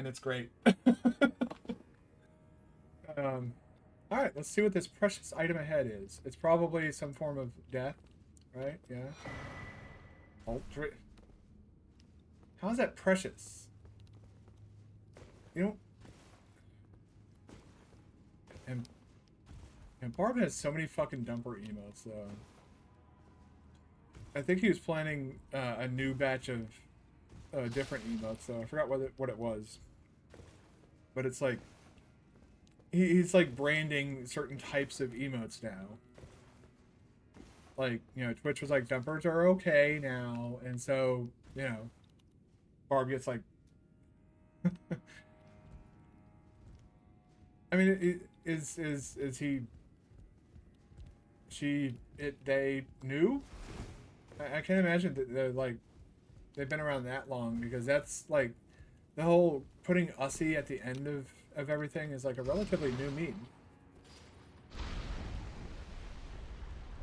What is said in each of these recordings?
and it's great. um, all right, let's see what this precious item ahead is. It's probably some form of death, right? Yeah. Ultra. How is that precious? You know, and and Barb has so many fucking dumper emotes though. I think he was planning a new batch of different emotes though. I forgot what it was, but it's like he's like branding certain types of emotes now. Like, you know, Twitch was like dumpers are okay now, and so, you know, Barb gets like, I mean, is he she it they knew? I can't imagine that they're like they've been around that long, because that's like the whole putting Ussie at the end of everything is like a relatively new meme.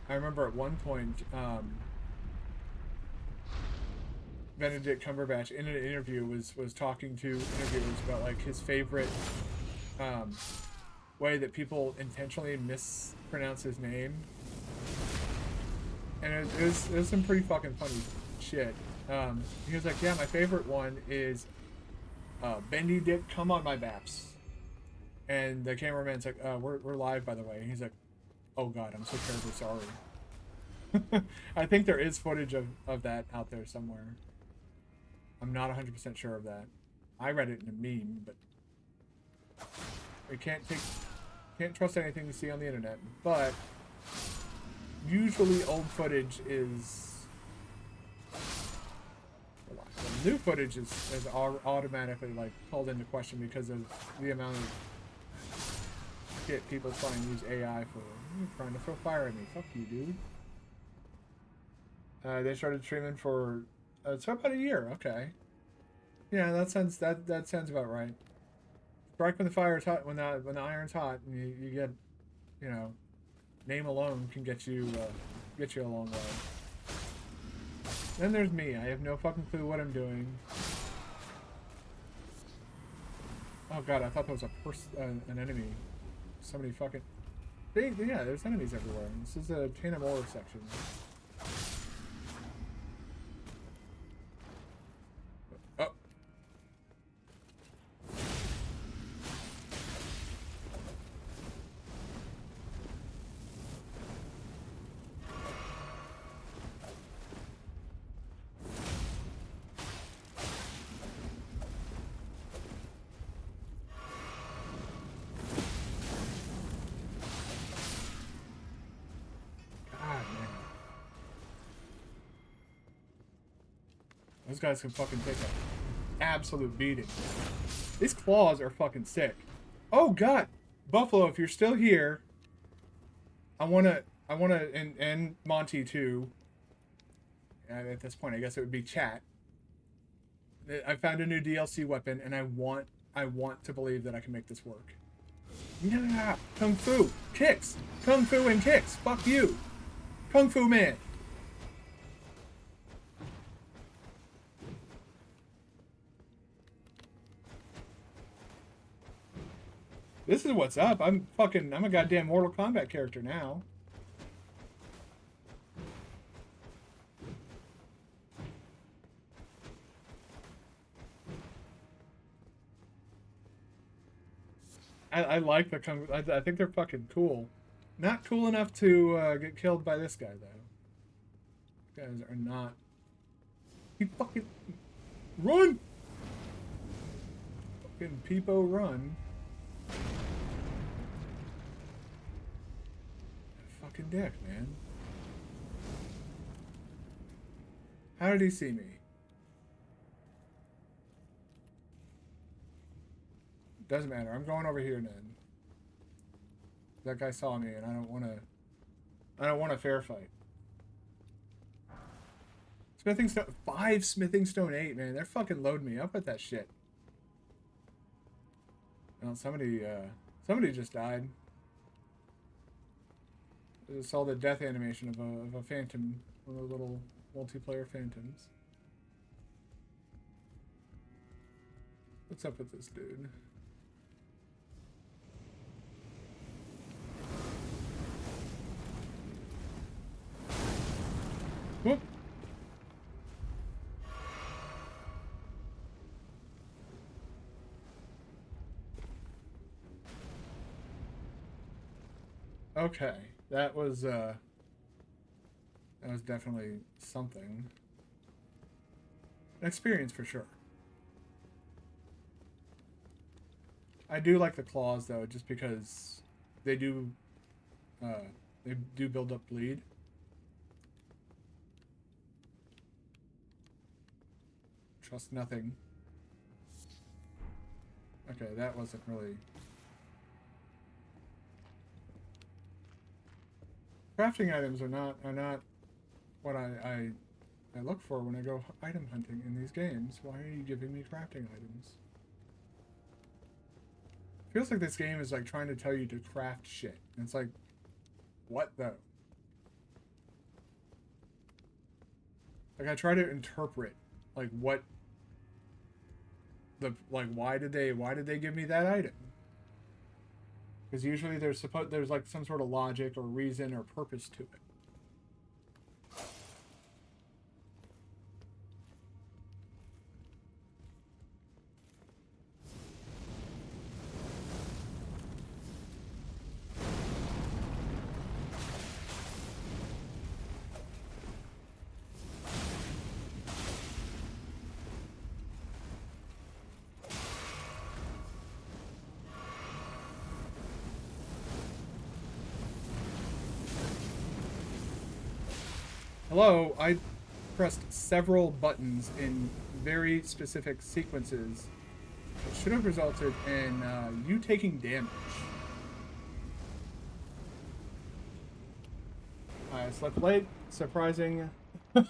I remember at one point, Benedict Cumberbatch in an interview was talking to interviewers about like his favorite um, way that people intentionally mispronounce his name, and it was some pretty fucking funny shit. He was like, "Yeah, my favorite one is Bendy Dick, come on my baps," and the cameraman's like, "We're live, by the way." And he's like, "Oh God, I'm so terribly sorry." I think there is footage of that out there somewhere. I'm not 100% sure of that. I read it in a meme, but we can't trust anything you see on the internet. But usually old footage is the new footage is automatically like called into question because of the amount of shit people try and use AI for. You're trying to throw fire at me. Fuck you, dude. They started streaming for it's about a year. Okay, yeah, that sounds about right. Strike when the fire is hot, when the iron's hot, and you get, you know, name alone can get you a long way. Then there's me. I have no fucking clue what I'm doing. Oh God, I thought that was an enemy. Somebody fucking. Yeah, there's enemies everywhere. This is a Tanamora section. Oh, God, man. Those guys can fucking take an absolute beating. These claws are fucking sick. Oh God, Buffalo, if you're still here, I wanna, and Monty too. At this point, I guess it would be chat. I found a new DLC weapon, and I want to believe that I can make this work. Yeah, Kung Fu kicks, Kung Fu and kicks. Fuck you, Kung Fu man. This is what's up. I'm a goddamn Mortal Kombat character now. I like the Kung. I think they're fucking cool. Not cool enough to get killed by this guy though. These guys are not. He fucking run. Fucking Peepo run. Fucking dick, man. How did he see me? Doesn't matter. I'm going over here then. That guy saw me, and I don't want to. I don't want a fair fight. Smithing Stone 5, Smithing Stone 8, man. They're fucking loading me up with that shit. Well, somebody just died. I just saw the death animation of a phantom, one of the little multiplayer phantoms. What's up with this dude? Whoop. Okay, that was definitely something. An experience for sure. I do like the claws though, just because they do uh, they do build up bleed. Trust nothing. Okay, that wasn't really. Crafting items are not what I look for when I go item hunting in these games. Why are you giving me crafting items? Feels like this game is like trying to tell you to craft shit. And it's like, what though? Like I try to interpret like what the like why did they give me that item? Because usually there's like some sort of logic or reason or purpose to it. Hello, I pressed several buttons in very specific sequences that should have resulted in you taking damage. I slept late, surprising. I'm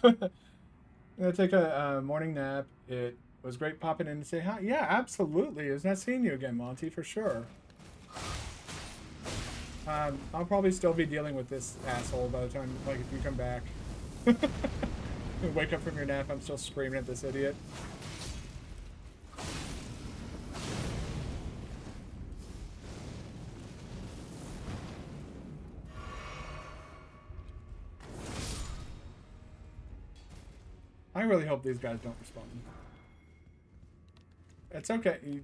gonna take a morning nap. It was great popping in to say hi. Yeah, absolutely. It's not seeing you again, Monty, for sure. I'll probably still be dealing with this asshole by the time, like, if you come back. You wake up from your nap, I'm still screaming at this idiot. I really hope these guys don't respond. It's okay.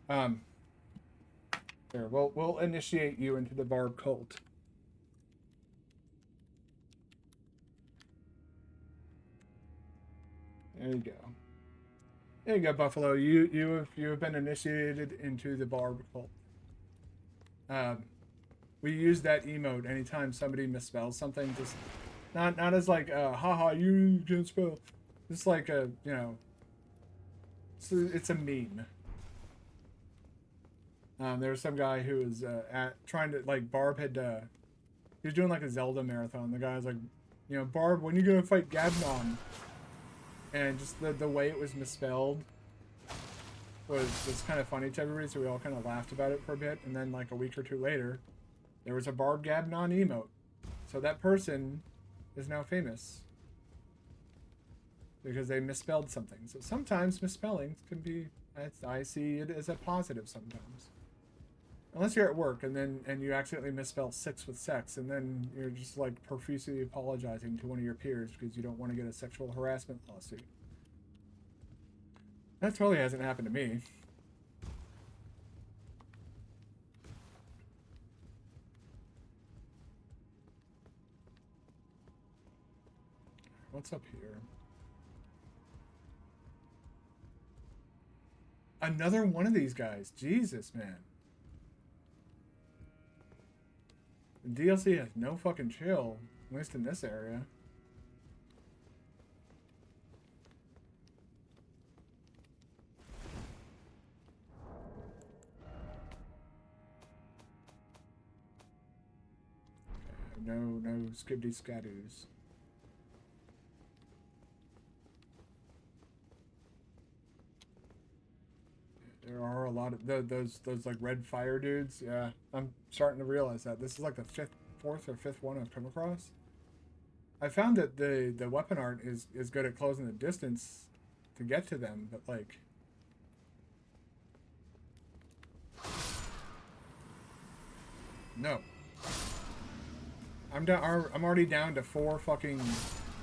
Um, there, we'll initiate you into the Barb cult. There you go. There you go, Buffalo. You have been initiated into the Barb cult. Um, we use that emote anytime somebody misspells something. Just not as like haha you can spell. Just like a it's a meme. There was some guy who was trying to like Barb had he was doing like a Zelda marathon. The guy was like, Barb, when are you gonna fight Gabnon? And just the way it was misspelled was kind of funny to everybody, so we all kind of laughed about it for a bit. And then like a week or two later, there was a Barb Gabnon emote. So that person is now famous because they misspelled something. So sometimes misspellings can be, I see it as a positive sometimes. Unless you're at work and you accidentally misspell six with sex, and then you're just like profusely apologizing to one of your peers because you don't want to get a sexual harassment lawsuit. That totally hasn't happened to me. What's up here? Another one of these guys. Jesus, man. The DLC has no fucking chill, at least in this area. Okay, no skibidi scadoos. There are a lot of those like red fire dudes. Yeah, I'm starting to realize that this is like the fourth or fifth one I've come across. I found that the weapon art is good at closing the distance to get to them, but like No. I'm down. I'm already down to 4 fucking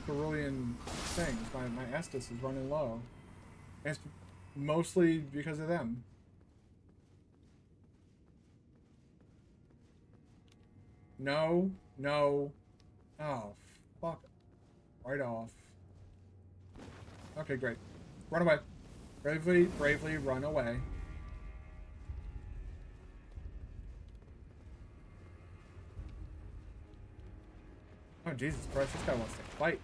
cerulean things. My Estus is running low. And it's mostly because of them. No. No. Oh, fuck. Right off. Okay, great. Run away. Bravely, bravely run away. Oh, Jesus Christ. This guy wants to fight.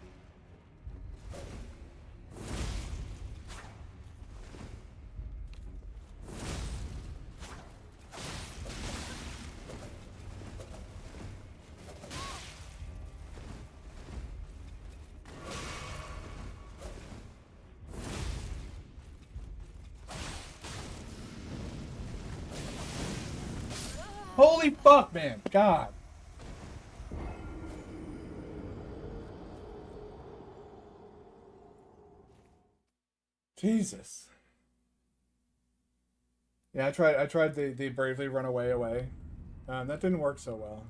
Holy fuck, man. God. Jesus. Yeah, I tried the bravely run away. That didn't work so well.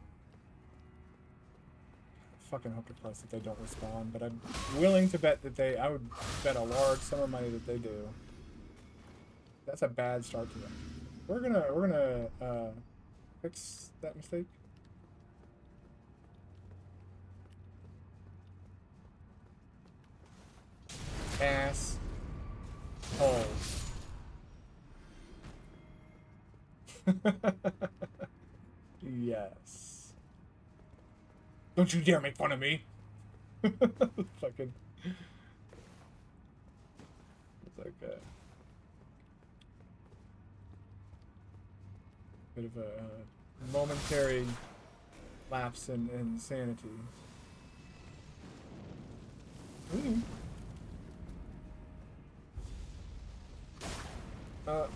I fucking hope to Christ that they don't respond, but I'm willing to bet that I would bet a large sum of money that they do. That's a bad start to them. We're gonna fix that mistake. Ass hole. Yes. Don't you dare make fun of me. Fucking. It's like a bit of a momentary lapse in sanity. Ooh. Uh.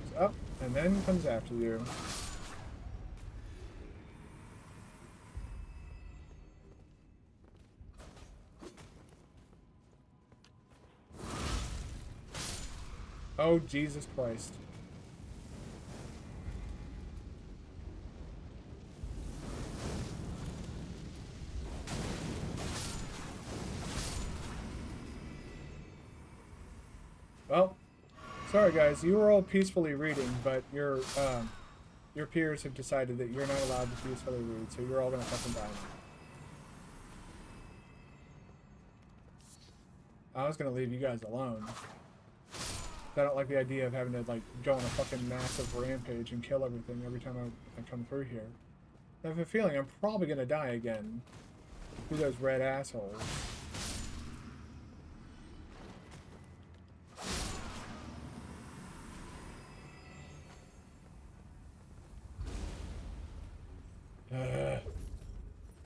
It's up and then comes after you. Oh, Jesus Christ. Well, sorry guys, you were all peacefully reading, but your peers have decided that you're not allowed to peacefully read, so you're all gonna fucking die now. I was gonna leave you guys alone. I don't like the idea of having to like go on a fucking massive rampage and kill everything every time I come through here. I have a feeling I'm probably gonna die again through those red assholes.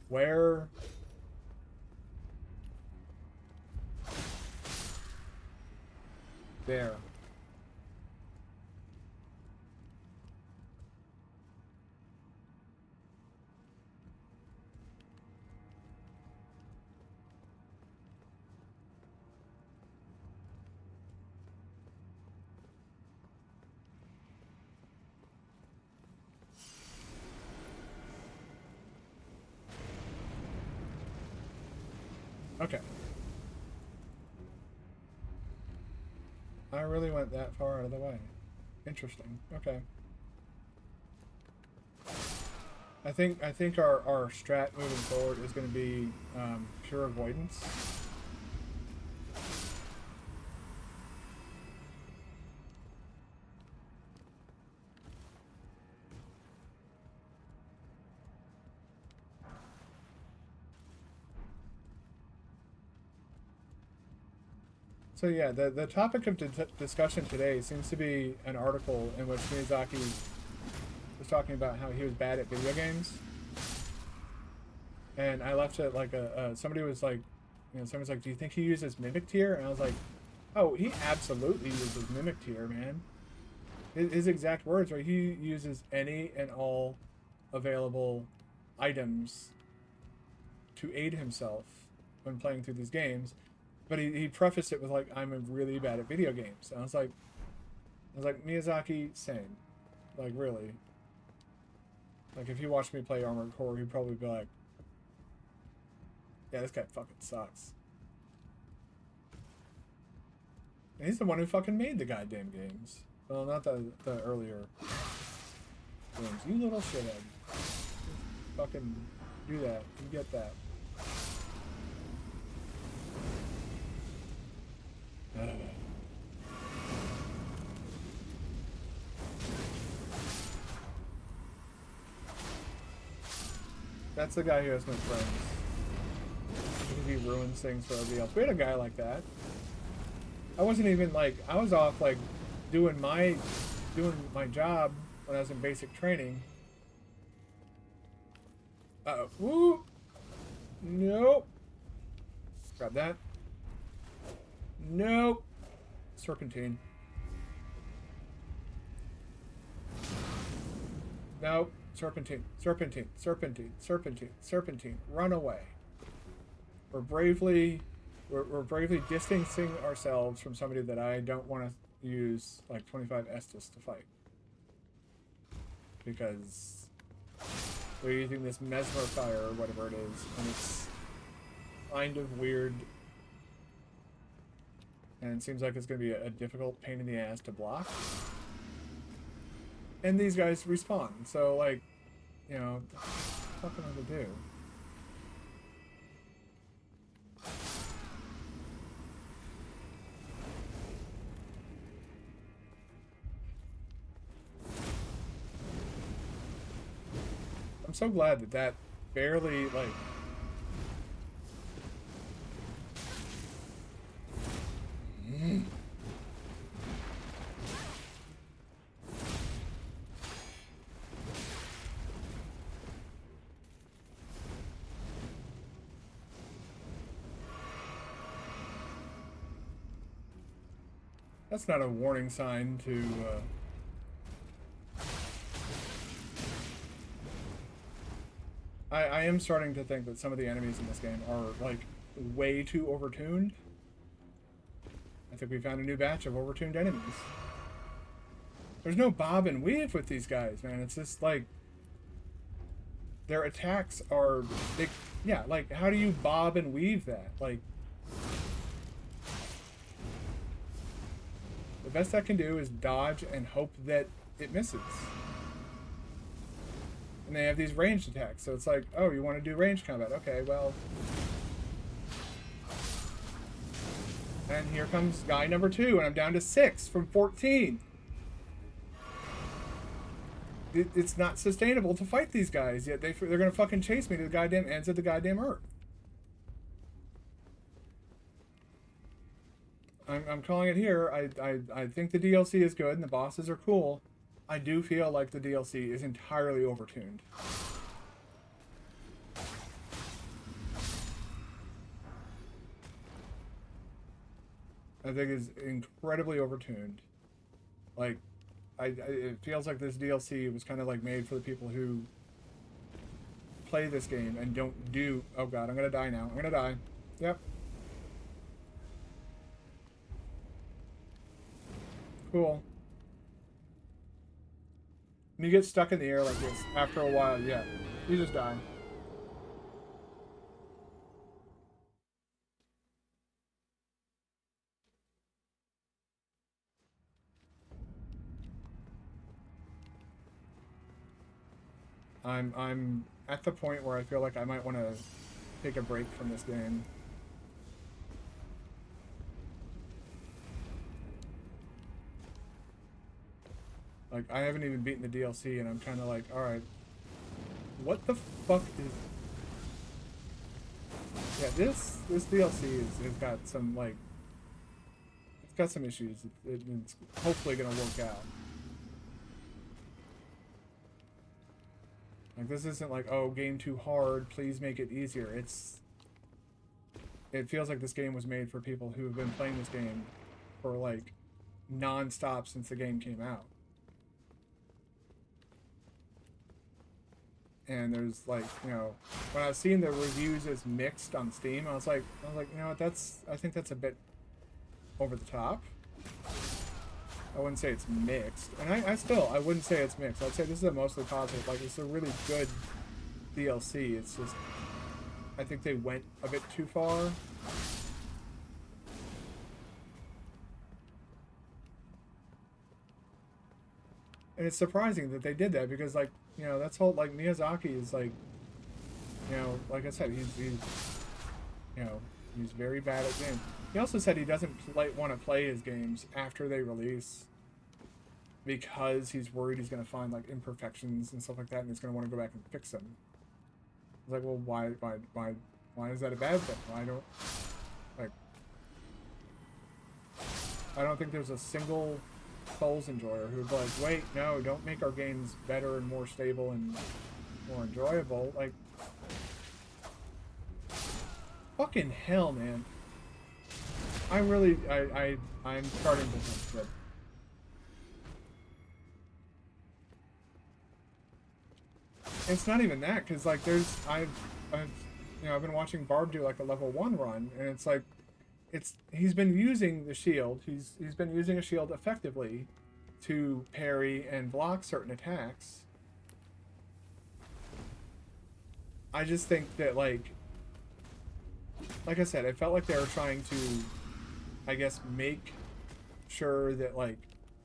Where? There. Okay. I really went that far out of the way. Interesting. Okay. I think our strat moving forward is going to be pure avoidance. So yeah, the topic of discussion today seems to be an article in which Miyazaki was talking about how he was bad at video games. And I left it like somebody was like, someone's like, do you think he uses Mimic Tier? And I was like, oh, he absolutely uses Mimic Tier, man. His exact words, right? He uses any and all available items to aid himself when playing through these games. But he prefaced it with like, I'm really bad at video games. And I was like, Miyazaki, same. Like, really. Like, if he watched me play Armored Core, he'd probably be like, yeah, this guy fucking sucks. And he's the one who fucking made the goddamn games. Well, not the earlier games. You little shithead. Fucking do that. You get that. That's the guy who has no friends. Because he ruins things for everybody else. We had a guy like that. I wasn't even like, I was off like doing my job when I was in basic training. Uh-oh. Woo! Nope. Grab that. Nope. Serpentine. Nope. Serpentine. Serpentine. Serpentine. Serpentine. Serpentine. Run away. We're bravely distancing ourselves from somebody that I don't want to use like 25 Estus to fight. Because we're using this mesmer fire or whatever it is, and it's kind of weird. And it seems like it's going to be a difficult pain in the ass to block. And these guys respawn, so like, you know, what can I do? I'm so glad that that barely, like... That's not a warning sign to, I am starting to think that some of the enemies in this game are, like, way too overtuned. I think we found a new batch of overtuned enemies. There's no bob and weave with these guys, man. It's just, like... Their attacks are... yeah, like, how do you bob and weave that? Like... The best I can do is dodge and hope that it misses. And they have these ranged attacks, so it's like, oh, you want to do ranged combat? Okay, well... And here comes guy number 2, and I'm down to 6 from 14. It's not sustainable to fight these guys, yet they're going to fucking chase me to the goddamn ends of the goddamn earth. I'm calling it here. I think the DLC is good and the bosses are cool. I do feel like the DLC is entirely overtuned. I think it's incredibly overtuned. Like, it feels like this DLC was kind of like made for the people who play this game and don't do... Oh god, I'm gonna die now. I'm gonna die. Yep. Cool. When you get stuck in the air like this, after a while, yeah, you just die. I'm at the point where I feel like I might want to take a break from this game. Like, I haven't even beaten the DLC, and I'm kind of like, alright, what the fuck is... Yeah, this DLC has got some, like... It's got some issues. It's hopefully gonna work out. Like, this isn't like, oh, game too hard, please make it easier. It feels like this game was made for people who have been playing this game for, like, non-stop since the game came out. and there's like, you know, when I was seeing the reviews as mixed on Steam, I was like, you know what, I think that's a bit over the top. I wouldn't say it's mixed, and I wouldn't say it's mixed. I'd say this is a mostly positive. Like, it's a really good DLC. It's just, I think they went a bit too far. And it's surprising that they did that because, like, you know, that's whole, like, Miyazaki is like, you know, like I said, he's you know, he's very bad at games. He also said he doesn't want to play his games after they release because he's worried he's going to find like imperfections and stuff like that, and he's going to want to go back and fix them. It's like, well, why is that a bad thing? I don't like. I don't think there's a single Souls enjoyer who's like, wait, no, don't make our games better and more stable and more enjoyable. Like, fucking hell, man. I'm starting to think that it's not even that, because like I've you know, I've been watching Barb do like a level 1 run, and it's like he's been using the shield. He's been using a shield effectively to parry and block certain attacks. I just think that like I said, it felt like they were trying to, I guess, make sure that like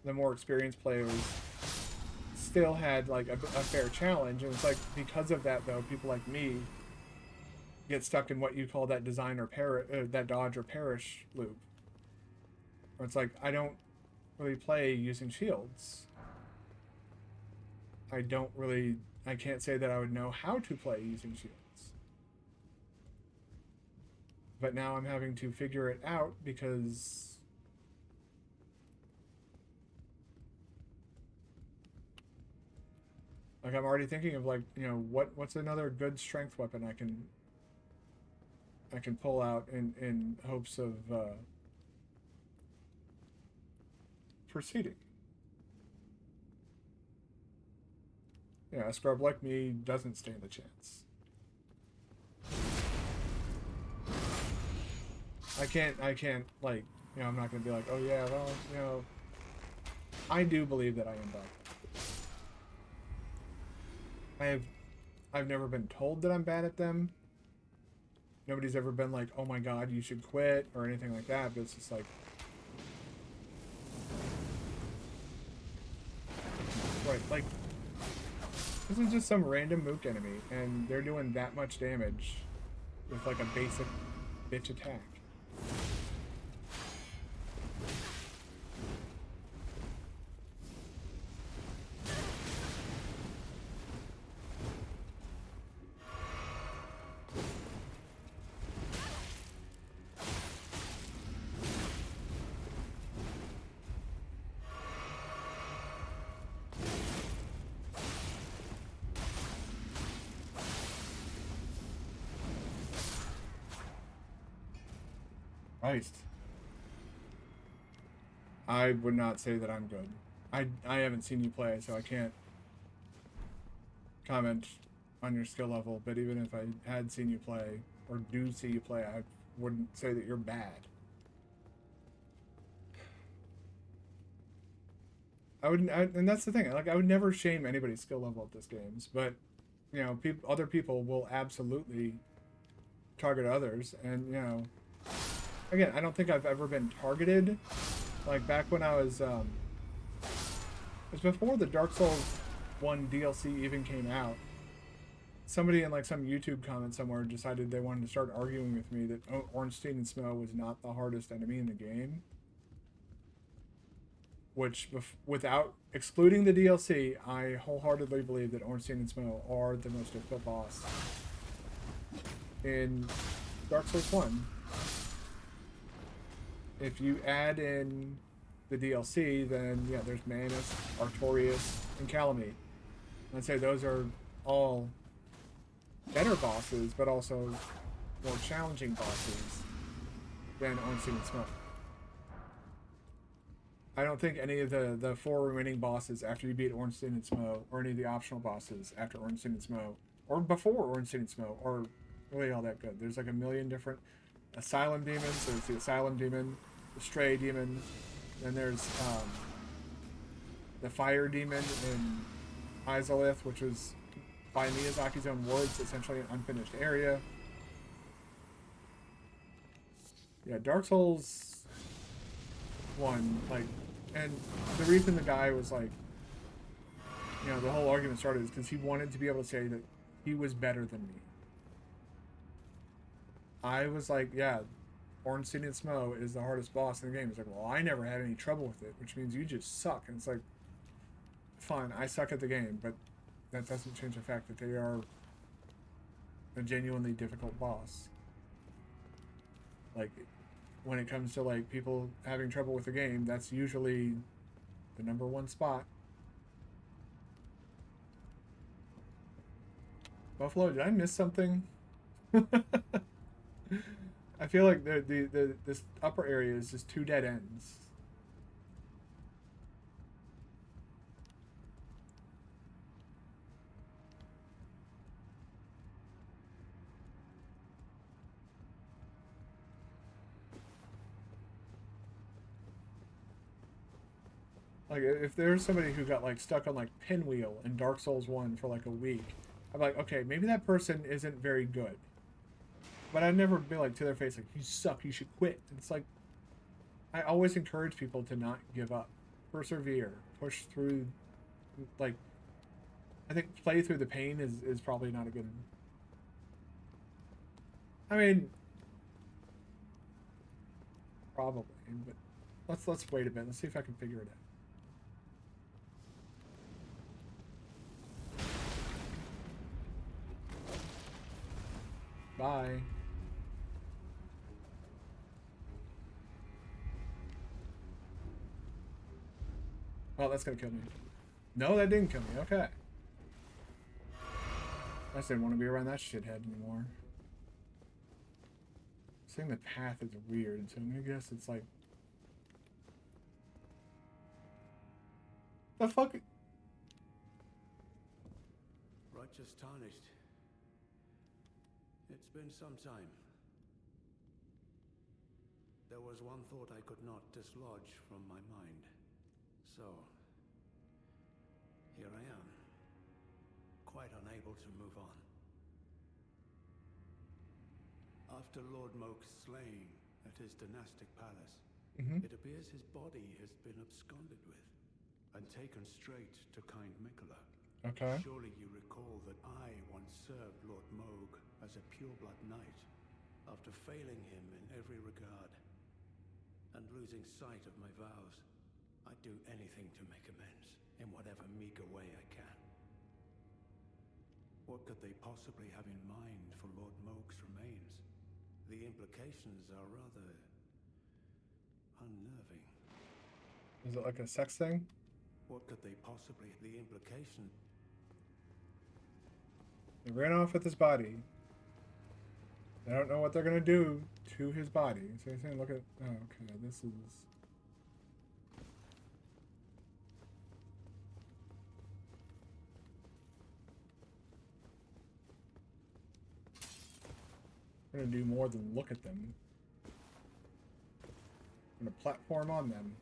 the more experienced players still had like a fair challenge, and it's like because of that though, people like me get stuck in what you call that design or that dodge or perish loop, where it's like I don't really play using shields. I can't say that I would know how to play using shields. But now I'm having to figure it out because like I'm already thinking of like, you know, what's another good strength weapon I can pull out in hopes of proceeding. Yeah, a scrub like me doesn't stand a chance. I can't like, you know, I'm not gonna be like, oh yeah, well, you know, I do believe that I am bad. I've never been told that I'm bad at them. Nobody's ever been like, oh my god, you should quit or anything like that, but it's just like, right, like, this is just some random mook enemy, and they're doing that much damage with like a basic bitch attack. Christ. I would not say that I'm good. I haven't seen you play, so I can't comment on your skill level, but even if I had seen you play, or do see you play, I wouldn't say that you're bad. And that's the thing, like, I would never shame anybody's skill level at this games, but, you know, other people will absolutely target others, and, you know, again, I don't think I've ever been targeted. Like, back when I was, it was before the Dark Souls 1 DLC even came out. Somebody in, like, some YouTube comment somewhere decided they wanted to start arguing with me that Ornstein and Smough was not the hardest enemy in the game. Which, without excluding the DLC, I wholeheartedly believe that Ornstein and Smough are the most difficult boss in Dark Souls 1. If you add in the DLC, then yeah, there's Manus, Artorias, and Calamite. I'd say those are all better bosses, but also more challenging bosses than Ornstein and Smough. I don't think any of the 4 remaining bosses after you beat Ornstein and Smough, or any of the optional bosses after Ornstein and Smough, or before Orange City Smoke, or really all that good. There's like a million different Asylum demons. There's the Asylum demon, the Stray demon, then there's the Fire demon in Izalith, which was by Miyazaki's own words, essentially an unfinished area. Yeah, Dark Souls 1, like, and the reason the guy was like, you know, the whole argument started is because he wanted to be able to say that he was better than me. I was like, yeah, Orange City and Smo is the hardest boss in the game. He's like, well, I never had any trouble with it, which means you just suck. And it's like, fine, I suck at the game, but that doesn't change the fact that they are a genuinely difficult boss. Like, when it comes to like people having trouble with the game, that's usually the #1 spot. Buffalo, did I miss something? I feel like this upper area is just 2 dead ends. Like, if there's somebody who got like stuck on like Pinwheel in Dark Souls 1 for like a week, I'm like, okay, maybe that person isn't very good. But I'd never be like to their face like, you suck, you should quit. It's like, I always encourage people to not give up, persevere, push through. Like, I think play through the pain is probably not a good. I mean, probably, but let's wait a bit. Let's see if I can figure it out. Bye. Oh, that's gonna kill me. No, that didn't kill me. Okay. I just didn't want to be around that shithead anymore. Saying the path is weird, so I'm gonna guess it's like... The fuck? Righteous tarnished. It's been some time. There was one thought I could not dislodge from my mind. So, here I am, quite unable to move on. After Lord Moke's slaying at his dynastic palace, it appears his body has been absconded with and taken straight to kind Mikola. Okay. Surely you recall that I once served Lord Moog as a pureblood knight, after failing him in every regard and losing sight of my vows. I'd do anything to make amends, in whatever meager way I can. What could they possibly have in mind for Lord Moog's remains? The implications are rather unnerving. Is it like a sex thing? What could they possibly... The implication... They ran off with his body. They don't know what they're gonna do to his body. So you're saying, look at... Oh, okay, this is... I'm gonna do more than look at them. I'm gonna platform on them.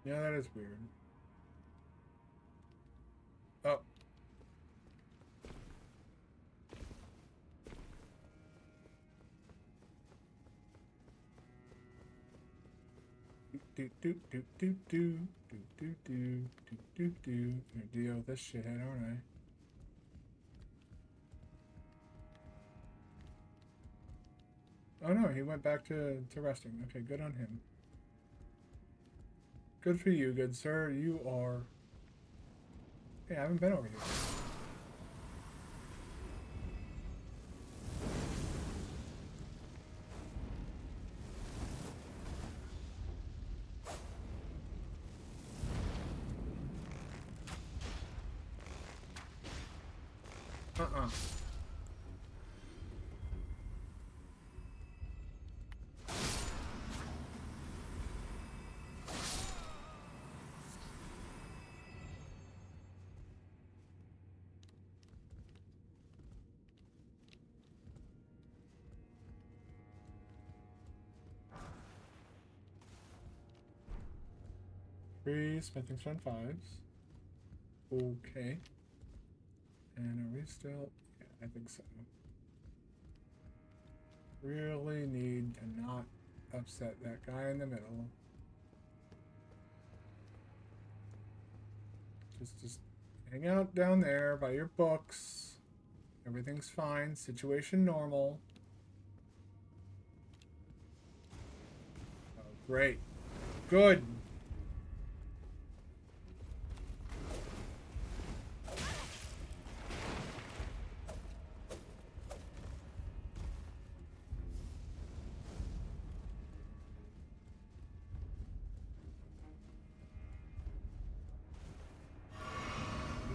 Yeah, that is weird. Oh. Do do do do do do do do do do do. Gonna deal with this shithead, aren't I? Oh no, he went back to resting. Okay, good on him. Good for you, good sir. You are... Hey, I haven't been over here. Uh-uh. Three smithing stone fives. Okay. And are we still? Yeah, I think so. Really need to not upset that guy in the middle. Just hang out down there by your books. Everything's fine. Situation normal. Oh, great. Good.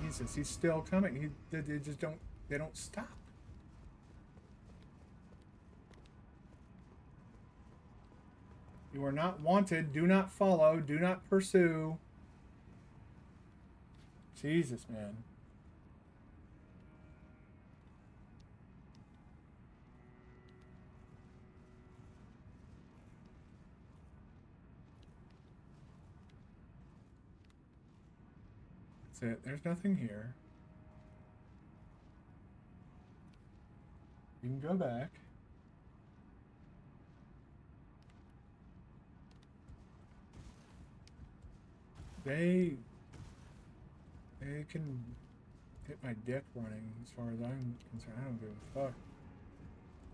Jesus, he's still coming. They just don't. They don't stop. You are not wanted. Do not follow. Do not pursue. Jesus, man. That's it. There's nothing here. You can go back. They can hit my dick running as far as I'm concerned. I don't give a fuck.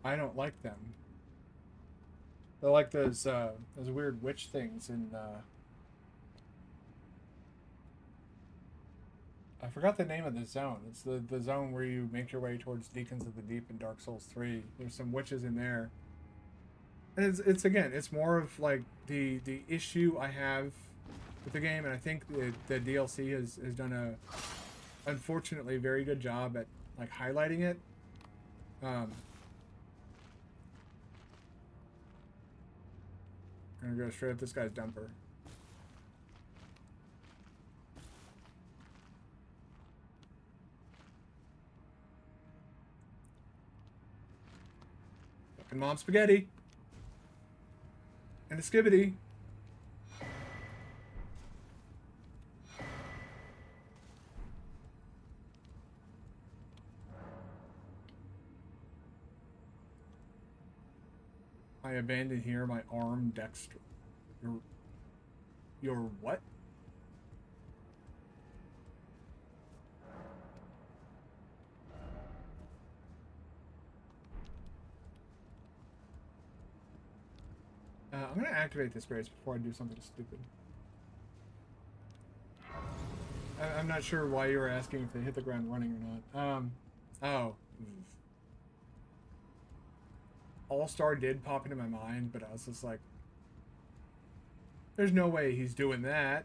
I don't like them. They're like those weird witch things in I forgot the name of the zone. It's the zone where you make your way towards Deacons of the Deep in Dark Souls 3. There's some witches in there. And it's again, it's more of like the issue I have with the game, and I think the DLC has done a unfortunately very good job at like highlighting it. I'm gonna go straight up this guy's dumper. Fucking mom spaghetti. And a skibbity. I abandoned here my arm dexter. Your what? I'm gonna activate this grace before I do something stupid. I'm not sure why you were asking if they hit the ground running or not. Oh. All-Star did pop into my mind, but I was just like, there's no way he's doing that.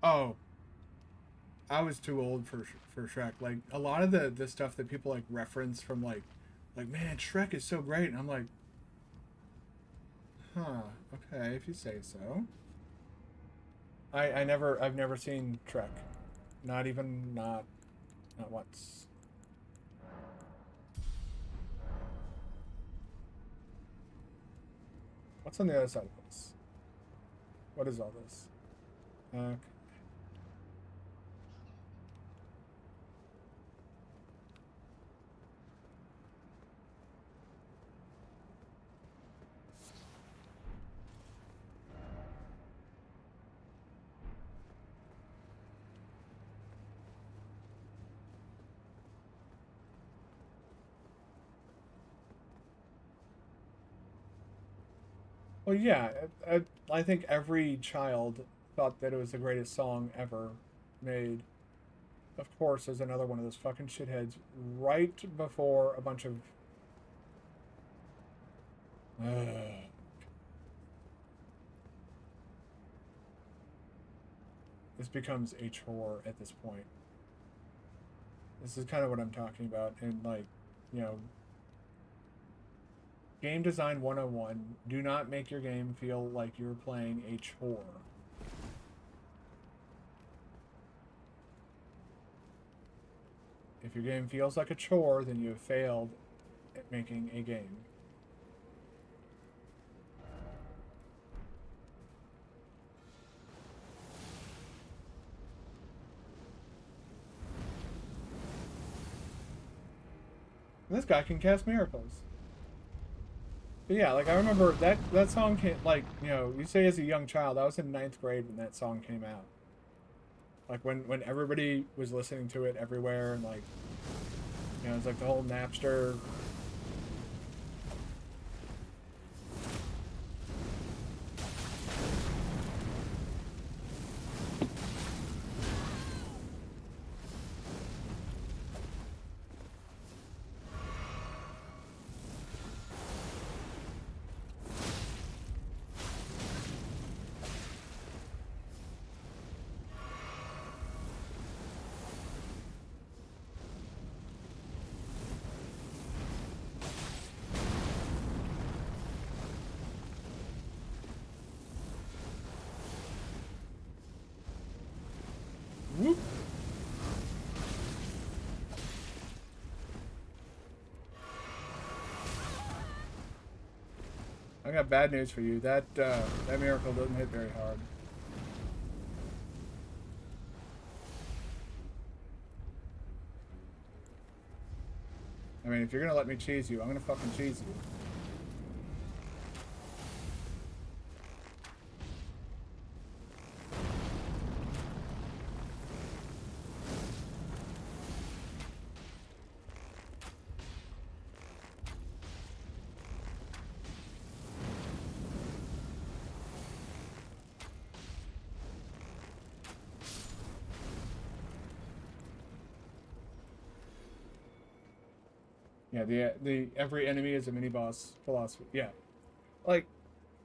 Oh, I was too old for Shrek. Like a lot of the stuff that people like reference from like man, Shrek is so great, and I'm like, huh, okay, if you say so. I've never seen Trek, not once. What's on the other side of this? What is all this? Okay. Well, yeah, I think every child thought that it was the greatest song ever made. Of course, there's another one of those fucking shitheads right before a bunch of. This becomes a chore at this point. This is kind of what I'm talking about. And, like, you know, game design 101, do not make your game feel like you're playing a chore. If your game feels like a chore, then you have failed at making a game. And this guy can cast miracles. But yeah, like I remember that song came, like, you know, you say as a young child, I was in ninth grade when that song came out. Like when everybody was listening to it everywhere, and like, you know, it's like the whole Napster. Whoop. I got bad news for you. That miracle doesn't hit very hard. I mean, if you're gonna let me cheese you, I'm gonna fucking cheese you. Yeah, the every enemy is a mini boss philosophy. Yeah, like,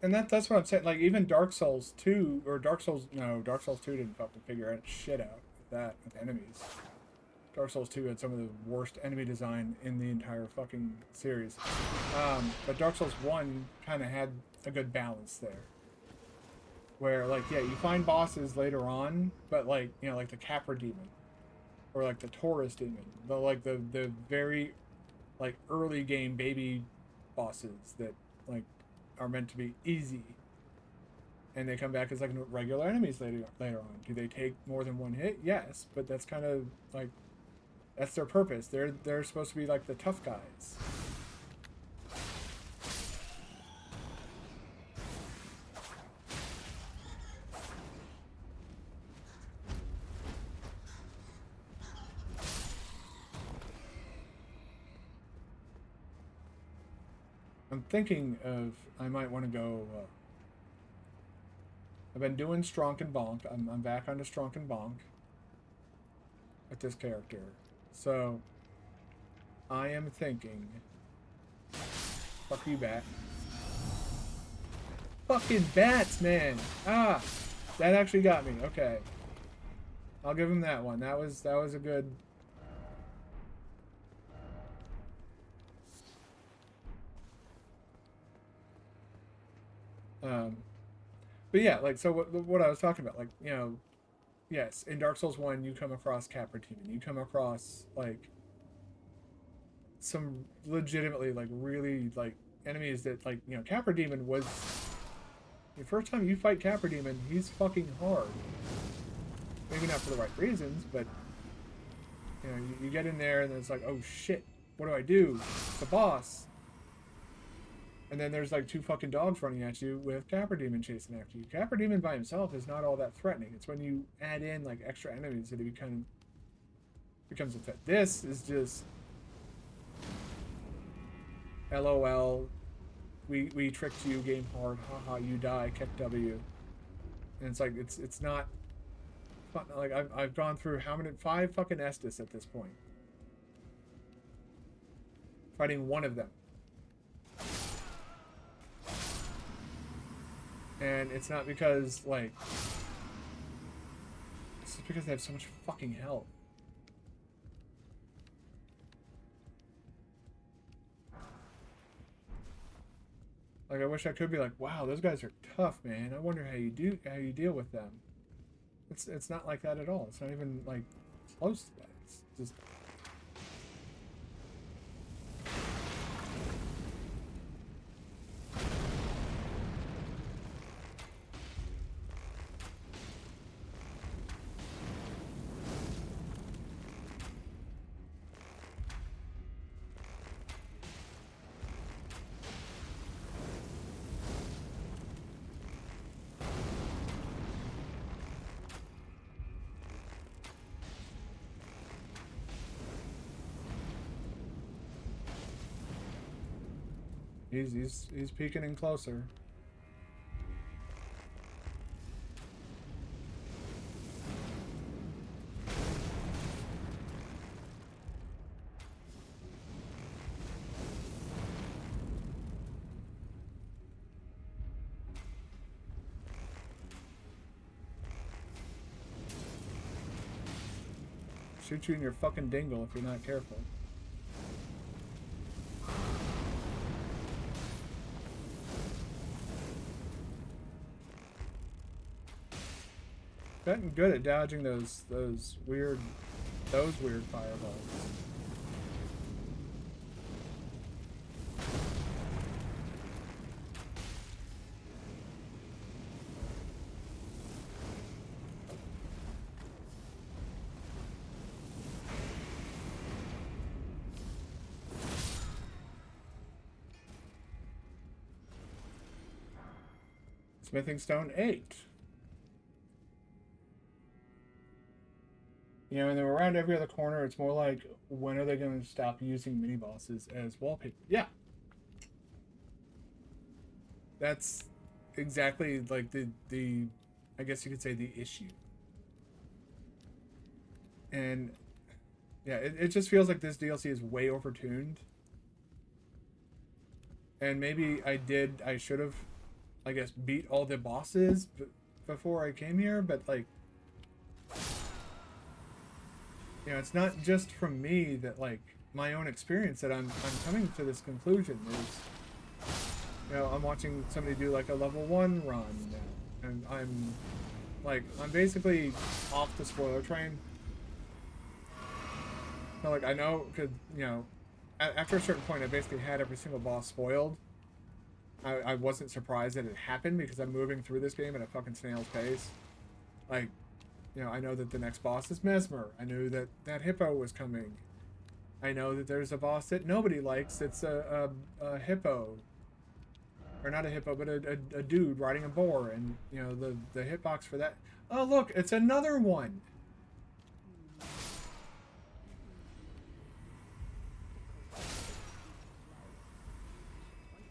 and that's what I'm saying. Like even Dark Souls 2 or Dark Souls, no, Dark Souls 2 didn't fucking figure out shit out with that with enemies. Dark Souls 2 had some of the worst enemy design in the entire fucking series. But Dark Souls 1 kind of had a good balance there. Where, like, yeah, you find bosses later on, but, like, you know, like the Capra Demon. Or, like, the Taurus Demon. The very, like, early game baby bosses that, like, are meant to be easy. And they come back as, like, regular enemies later on. Do they take more than one hit? Yes, but that's kind of, like, that's their purpose. They're supposed to be like the tough guys. I'm thinking of I might want to go. I've been doing Stronk and Bonk. I'm back onto Stronk and Bonk with this character. So I am thinking. Fuck you, bat. Fucking bats, man. Ah, that actually got me. Okay, I'll give him that one. That was a good. Um, but yeah, like so what I was talking about, like, you know, yes, in Dark Souls 1 you come across Capra Demon. You come across like some legitimately like really like enemies that, like, you know, Capra Demon was the first time you fight Capra Demon, he's fucking hard. Maybe not for the right reasons, but you know, you get in there and it's like, oh shit, what do I do? It's a boss. And then there's like two fucking dogs running at you with Capra Demon chasing after you. Capra Demon by himself is not all that threatening. It's when you add in like extra enemies that it becomes a threat. This is just LOL. we tricked you, game hard, haha, you die, kick W. And it's like, it's not fun. Like, I've gone through how many, 5 fucking Estus at this point. Fighting one of them. And it's not because, like, it's just because they have so much fucking health. Like, I wish I could be like, wow, those guys are tough, man. I wonder how you deal with them. It's not like that at all. It's not even like close to that. It's just he's peeking in closer. Shoot you in your fucking dingle if you're not careful. Gotten good at dodging those weird fireballs. Smithing Stone 8. You know, and they're around every other corner. It's more like, when are they going to stop using mini bosses as wallpaper? Yeah. That's exactly like the I guess you could say the issue. And yeah, it just feels like this DLC is way overtuned. And maybe I should have, I guess, beat all the bosses before I came here, but like, you know, it's not just from me that, like, my own experience that I'm coming to this conclusion is, you know, I'm watching somebody do like a level 1 run now, and I'm basically off the spoiler train. So, like, I know, because, you know, after a certain point I basically had every single boss spoiled. I wasn't surprised that it happened because I'm moving through this game at a fucking snail's pace. Like, you know, I know that the next boss is Mesmer. I knew that that hippo was coming. I know that there's a boss that nobody likes. It's a hippo. Or not a hippo, but a dude riding a boar. And, you know, the hitbox for that... Oh, look, it's another one!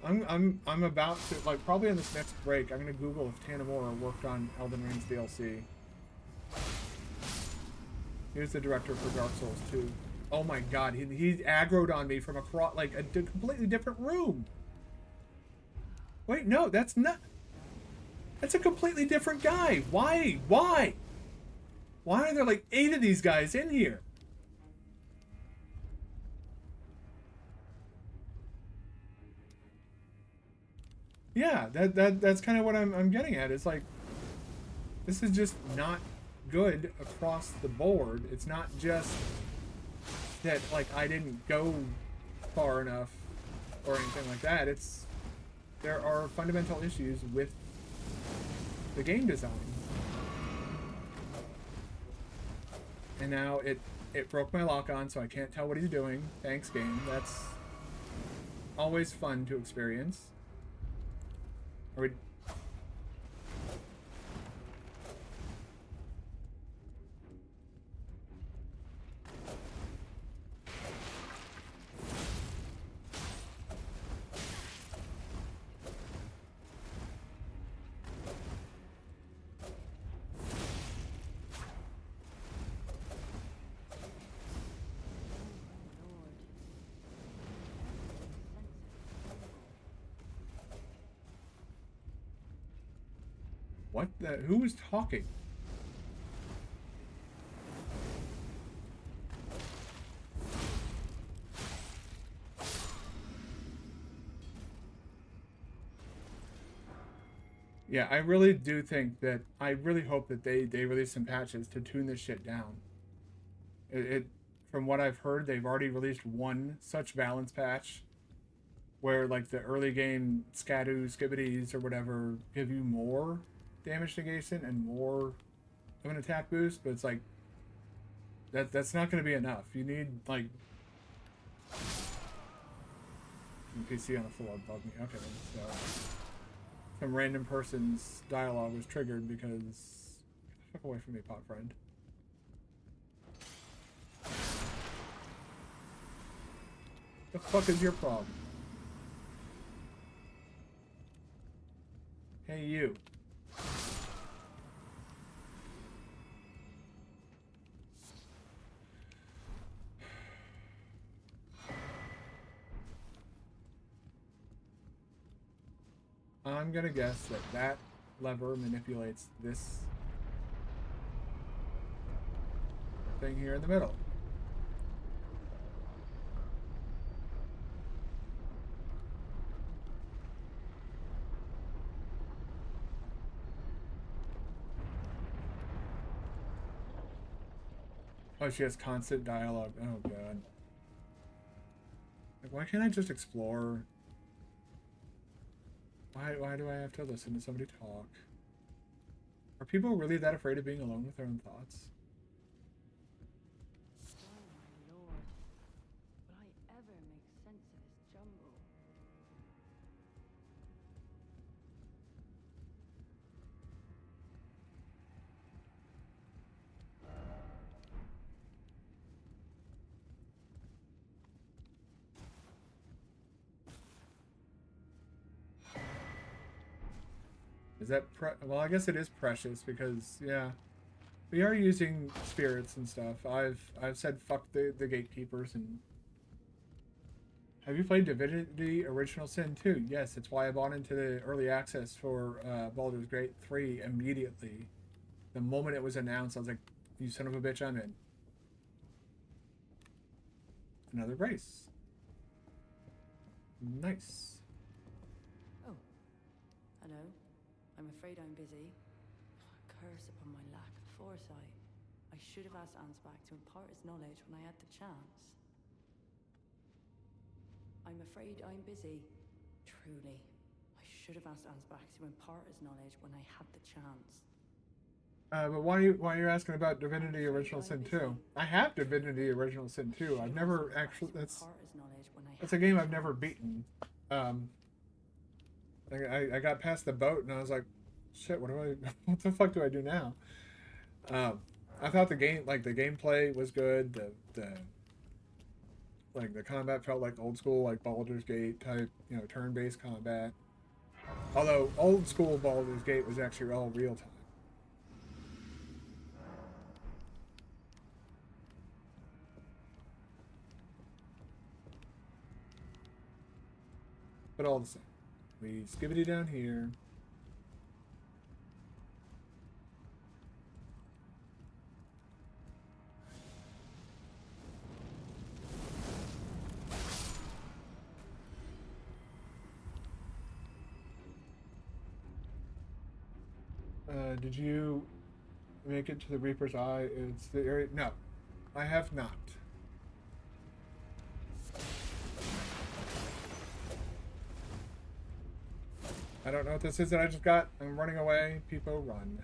I'm about to, like, probably in this next break, I'm gonna Google if Tanamura worked on Elden Ring's DLC. Here's the director for Dark Souls 2. Oh my god, he aggroed on me from across, like, a completely different room. Wait, no, that's not... That's a completely different guy. Why? Why? Why are there like 8 of these guys in here? Yeah, that's kind of what I'm getting at. It's like, this is just not good across the board. It's not just that, like, I didn't go far enough or anything like that. It's, there are fundamental issues with the game design. And now it broke my lock on, so I can't tell what he's doing. Thanks, game. That's always fun to experience. Are we... What the? Who was talking? Yeah, I really do think that I really hope that they release some patches to tune this shit down. It from what I've heard, they've already released one such balance patch where like the early game scadu skibbities or whatever give you more damage negation and more of an attack boost, but it's like that's not going to be enough. You need like NPC on the floor above me. Okay, so some random person's dialogue was triggered because fuck away from me, pot friend. The fuck is your problem? Hey you. I'm gonna guess that that lever manipulates this thing here in the middle. Oh, she has constant dialogue. Oh god. Like, why can't I just explore? Why do I have to listen to somebody talk? Are people really that afraid of being alone with their own thoughts? Oh my lord. Will I ever make sense of this jumble? Is that well? I guess it is precious because yeah, we are using spirits and stuff. I've said fuck the gatekeepers and. Have you played Divinity Original Sin 2? Yes, it's why I bought into the early access for Baldur's Gate 3 immediately. The moment it was announced, I was like, you son of a bitch, I'm in. Another race. Nice. Oh, hello. I'm afraid I'm busy. Curse upon my lack of foresight. I should have asked Ansbach to impart his knowledge when I had the chance. I'm afraid I'm busy. Truly. I should have asked Ansbach to impart his knowledge when I had the chance. But why are you asking about Divinity Original Sin 2? I have Divinity Original Sin 2. I've never actually that's a game I've never beaten. Um, I got past the boat and I was like, shit, what do I what the fuck do I do now? Um, I thought the gameplay was good. The like the combat felt like old school like Baldur's Gate type, turn-based combat. Although old school Baldur's Gate was actually all real time. But all the same. We skibbity down here. Did you make it to the Reaper's Eye? It's the area. No, I have not. I don't know what this is that I just got. I'm running away. People run.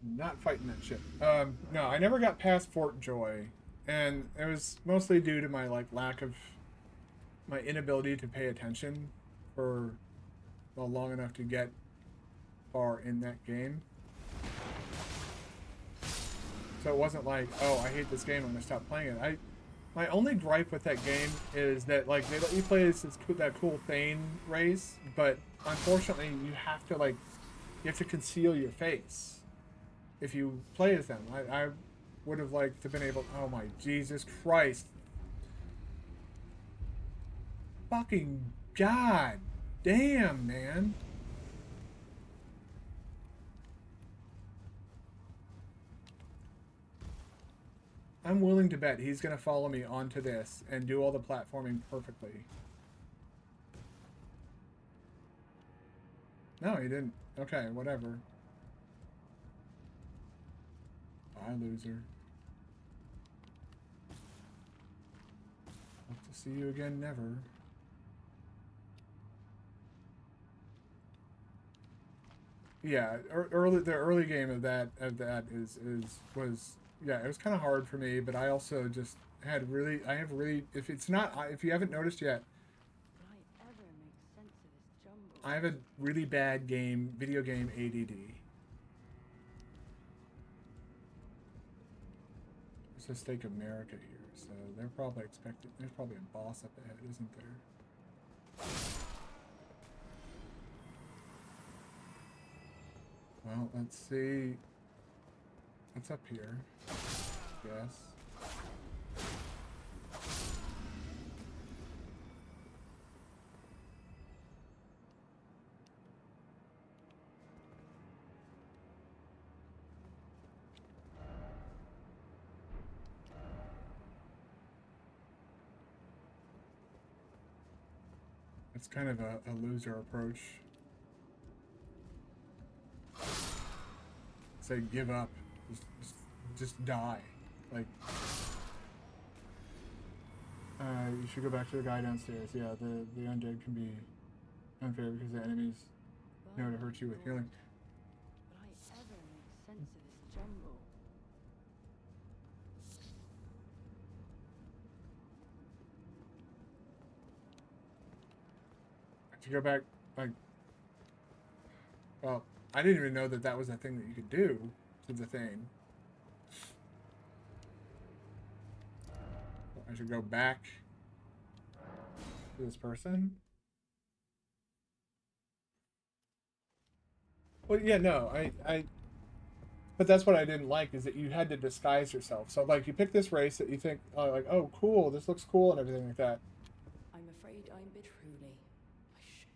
Not fighting that shit. No, I never got past Fort Joy, and it was mostly due to my lack of my inability to pay attention for long enough to get far in that game. So it wasn't like, oh, I hate this game, I'm gonna stop playing it. My only gripe with that game is that they let you play that cool Thane race, but unfortunately you have to conceal your face if you play as them. I would have liked to have been able. Oh my Jesus Christ! Fucking God damn, man. I'm willing to bet he's gonna follow me onto this and do all the platforming perfectly. No, he didn't. Okay, whatever. Bye, loser. Hope to see you again, never. Yeah, the early game of that was yeah, it was kind of hard for me, but I also just had really I have really if you haven't noticed yet, Would I ever make sense of this jumble? I have a really bad video game ADD. There's a stake America here, so they're probably expecting. There's probably a boss up ahead, isn't there? Well, let's see. What's up here? Yes. It's kind of a loser approach. Say give up. Just die. Like, you should go back to the guy downstairs. Yeah, the undead can be unfair because the enemies know to hurt you with healing. Would I ever make sense of this jumble? To go back, like, well, I didn't even know that that was a thing that you could do to the thing. I should go back to this person. Well, yeah, no, but that's what I didn't like is that you had to disguise yourself. So, like, you pick this race that you think, like, oh, cool, this looks cool and everything like that. I'm afraid I'm bit truly. I should.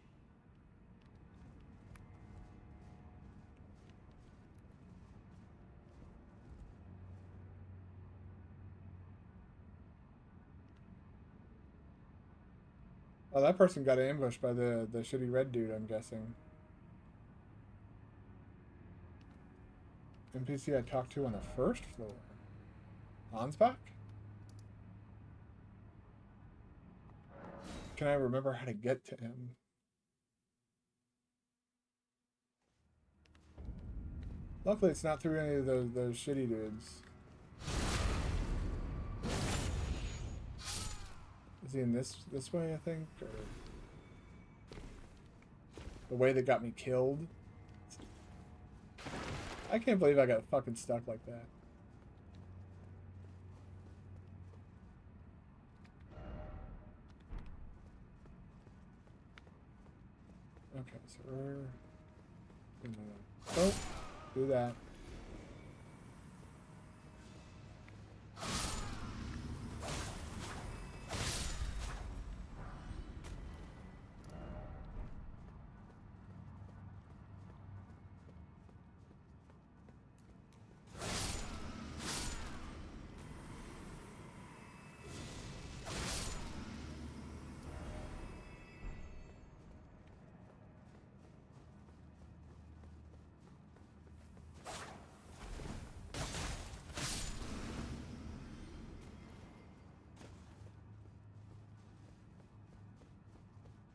Oh, that person got ambushed by the shitty red dude, I'm guessing. NPC I talked to on the first floor. Hansbach? Can I remember how to get to him? Luckily, it's not through any of those shitty dudes. Is he in this way, I think? Or the way that got me killed? I can't believe I got fucking stuck like that. Okay, so we're... Oh, do that.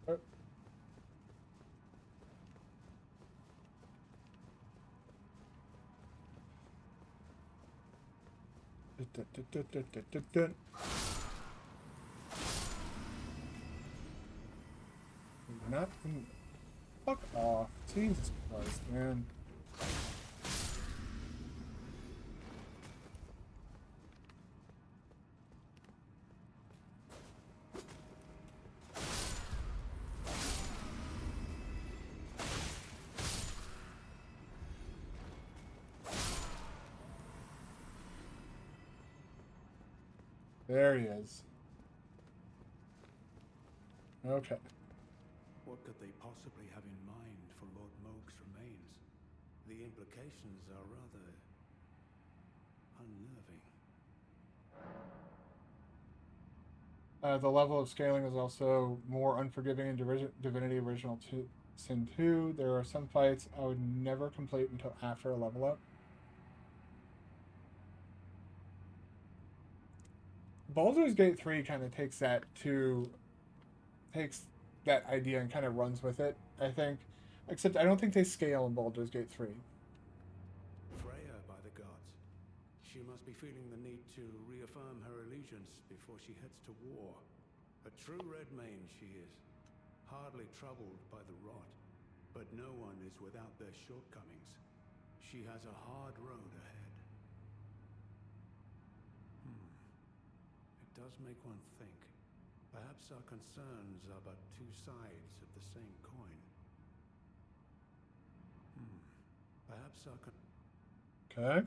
Oh. Not in... Fuck off. Jesus Christ, man. There he is. Okay. What could they possibly have in mind for Lord Moog's remains? The implications are rather unnerving. The level of scaling is also more unforgiving in Divinity Original Sin 2. There are some fights I would never complete until after a level up. Baldur's Gate 3 kind of takes that idea and kind of runs with it, I think. Except I don't think they scale in Baldur's Gate 3. Freya, by the gods. She must be feeling the need to reaffirm her allegiance before she heads to war. A true Redmane she is, hardly troubled by the rot. But no one is without their shortcomings. She has a hard road ahead. It does make one think. Perhaps our concerns are but two sides of the same coin. Perhaps our Okay.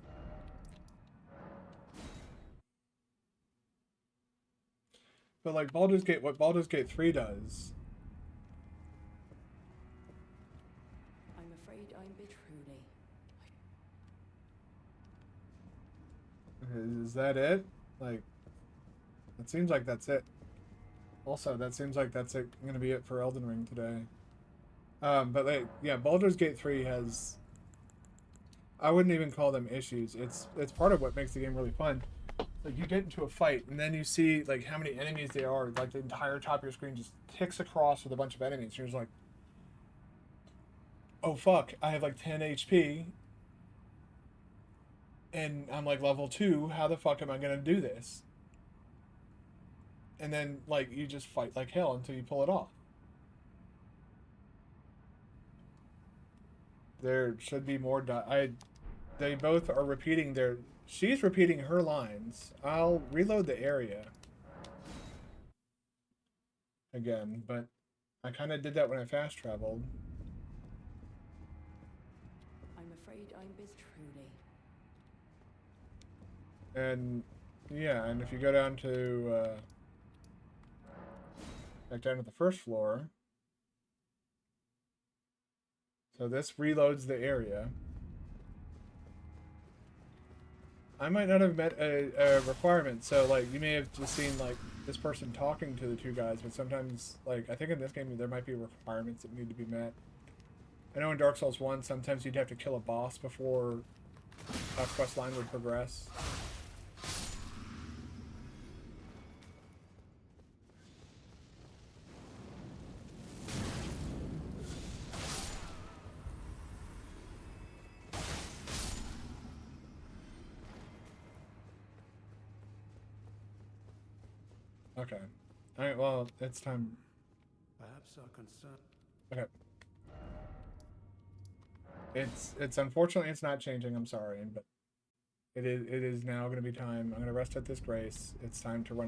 But like what Baldur's Gate 3 does. I'm afraid I'm bit truly. Is that it? Like, it seems like that's it. Also, that seems like that's going to be it for Elden Ring today. But like, yeah, Baldur's Gate 3 has. I wouldn't even call them issues. It's part of what makes the game really fun. Like, you get into a fight and then you see like how many enemies there are. Like the entire top of your screen just ticks across with a bunch of enemies. You're just like, oh fuck, I have like 10 HP. And I'm like level 2. How the fuck am I gonna do this? And then like you just fight like hell until you pull it off. There should be more. They both are repeating their. She's repeating her lines. I'll reload the area again, but I kind of did that when I fast traveled. I'm afraid I'm bit truly. And yeah, and if you go down to back down to the first floor, so this reloads the area. I might not have met a requirement, so like you may have just seen like this person talking to the two guys, but sometimes like I think in this game there might be requirements that need to be met. I know in Dark Souls 1 sometimes you'd have to kill a boss before a quest line would progress. Okay. Alright, well, it's time. Perhaps our concern. Okay. It's unfortunately it's not changing, I'm sorry, but it is now gonna be time. I'm gonna rest at this grace. It's time to run